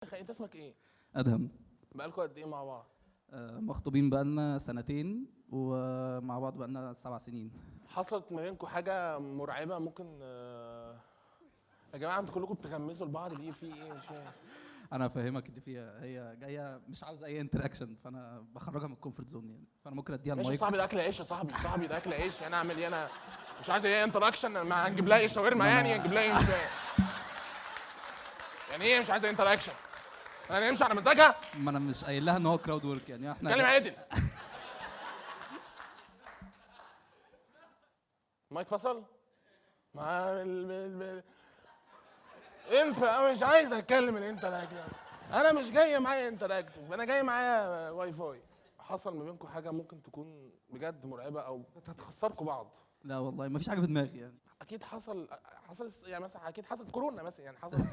انت اسمك ايه؟ ادهم. بقالكوا قد ايه مع بعض؟ مخطوبين بقالنا سنتين ومع بعض بقالنا 7 سنين. حصلت ما بينكم حاجه مرعبه ممكن يا جماعه انتوا كلكم بتغمزوا لبعض ليه؟ في ايه؟ مش فاهم. انا فاهمك اللي فيها، هي جايه مش عاوزه اي انتراكشن، فانا بخرجها من الكومفورت زون يعني، فانا ممكن اديها ماشي يا المايك. صاحبي، ده اكل عيش يا صاحبي، ده اكل عيش، انا اعمل ايه؟ انا مش عايز ايه انتراكشن، ما هنجيب لها ايه؟ شاورما يعني؟ هنجيب لها ايه؟ مش فاهم يعني ايه مش عايز انتراكشن؟ انا نمشي على مزاجها؟ ما انا مش قايل لها ان هو كراود ورك يعني احنا اتكلم عادل. مايك فصل؟ ما انفع، انا مش عايز اتكلم الانتراكشن، انا مش جاي معايا انتراكتيف، انا جاي معايا واي فاي. حصل ما بينكم حاجه ممكن تكون بجد مرعبه او هتخسركم بعض؟ لا والله ما فيش حاجه في دماغي يعني. اكيد حصل يعني مثلا اكيد حصل كورونا مثلا، يعني حصل.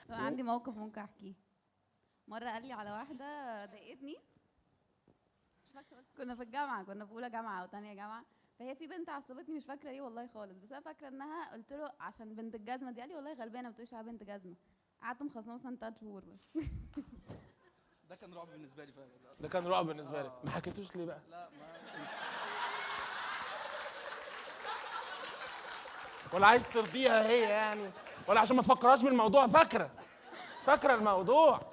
عندي موقف ممكن احكيه. مره قال لي على واحده ضايقتني، مش فاكره، كنا في الجامعه، كنا في اولى جامعه او ثانيه جامعه، فهي في بنت عصبتني، مش فاكره ليه والله خالص، بس انا فاكره انها قلت له عشان بنت الجزمه دي، قال لي والله غلبانه ما بتقولش على بنت جزمه. قعدت مخصصه مثلا 3 شهور بس. ده كان رعب بالنسبه لي فعلا. ده كان رعب بالنسبه لي. ما حكيتوش ليه بقى؟ لا ما ولا عايز ترضيها هي يعني؟ ولا عشان ما تفكرهاش بالموضوع؟ فاكره الموضوع.